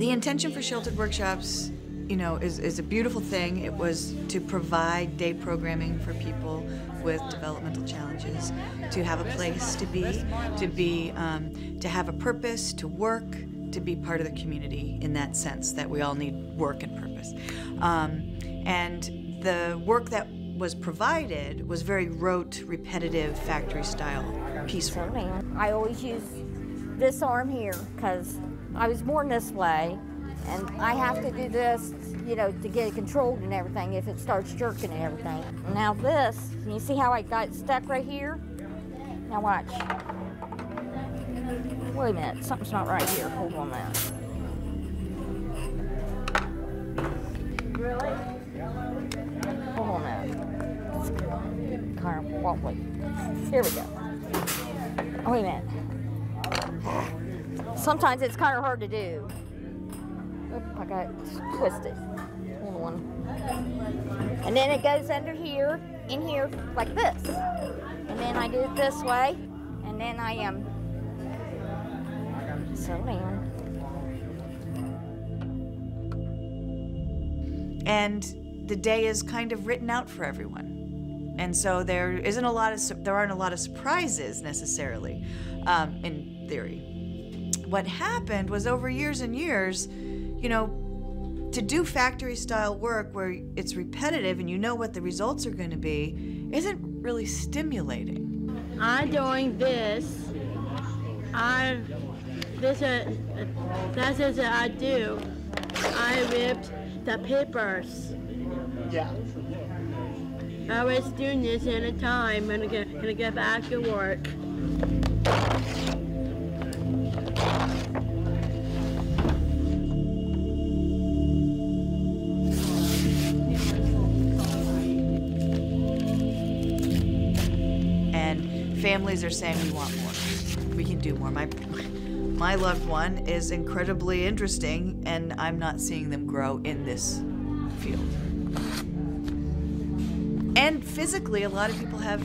The intention for Sheltered Workshops, you know, is a beautiful thing. It was to provide day programming for people with developmental challenges, to have a place to have a purpose, to work, to be part of the community in that sense that we all need work and purpose. And the work that was provided was very rote, repetitive, factory-style piecework. I always use this arm here because I was born this way, and I have to do this, you know, to get it controlled and everything if it starts jerking and everything. Now this, can you see how I got it stuck right here? Now watch. Wait a minute, something's not right here. Hold on a minute. Really? Hold on a minute. It's kind of wobbly. Here we go. Oh, wait a minute. Sometimes it's kind of hard to do. Oop, I got it twisted. Hold on. And then it goes under here, in here, like this. And then I do it this way, and then I am. And the day is kind of written out for everyone, and so there aren't a lot of surprises necessarily, in theory. What happened was over years and years, you know, to do factory-style work where it's repetitive and you know what the results are going to be isn't really stimulating. I'm doing this. That's what I do. I ripped the papers. Yeah. I was doing this in a time when I'm gonna get back to work. And families are saying we want more. We can do more. My loved one is incredibly interesting, and I'm not seeing them grow in this field. And physically, a lot of people have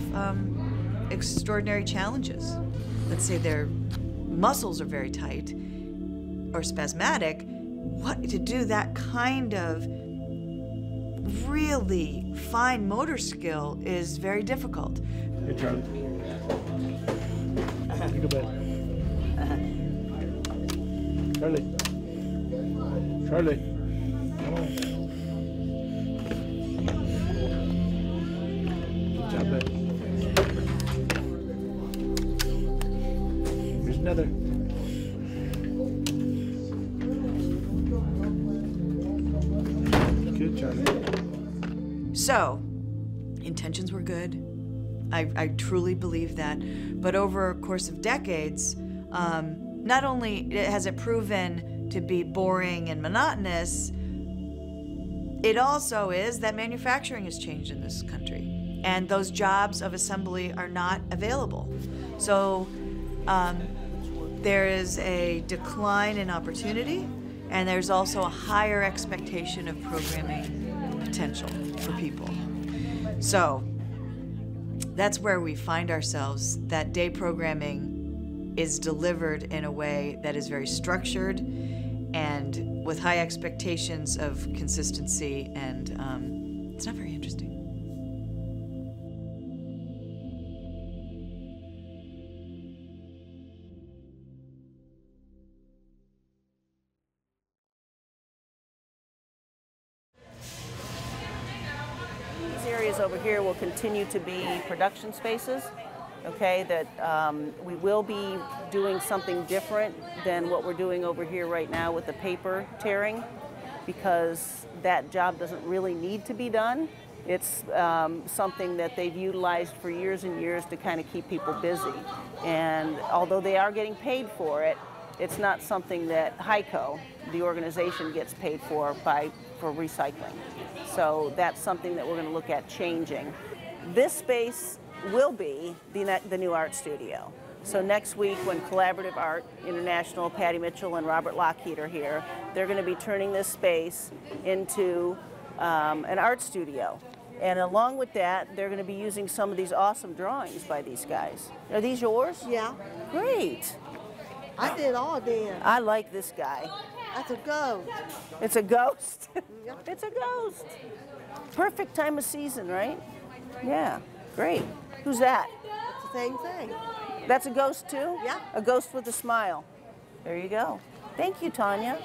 extraordinary challenges. Let's say their muscles are very tight or spasmodic. To do that kind of really fine motor skill is very difficult. Hey, Charlie. Take a bed. Charlie. Charlie. Come on. Good job, bud. Here's another. Good, Charlie. So, intentions were good. I truly believe that. But over a course of decades, not only has it proven to be boring and monotonous, it also is that manufacturing has changed in this country, and those jobs of assembly are not available. So there is a decline in opportunity, and there's also a higher expectation of programming potential for people. So that's where we find ourselves, that day programming is delivered in a way that is very structured and with high expectations of consistency, and it's not very interesting. These areas over here will continue to be production spaces. Okay, that we will be doing something different than what we're doing over here right now with the paper tearing, because that job doesn't really need to be done. It's something that they've utilized for years and years to kind of keep people busy. And although they are getting paid for it, it's not something that HYCO, the organization, gets paid for recycling. So that's something that we're going to look at changing. This space will be the new art studio. So next week, when Collaborative Art International, Patty Mitchell and Robert Lockheed are here, they're going to be turning this space into an art studio. And along with that, they're going to be using some of these awesome drawings by these guys. Are these yours? Yeah. Great. I did all of them. I like this guy. That's a ghost. It's a ghost? It's a ghost. Perfect time of season, right? Yeah, great. Who's that? It's the same thing. That's a ghost too? Yeah. A ghost with a smile. There you go. Thank you, Tanya.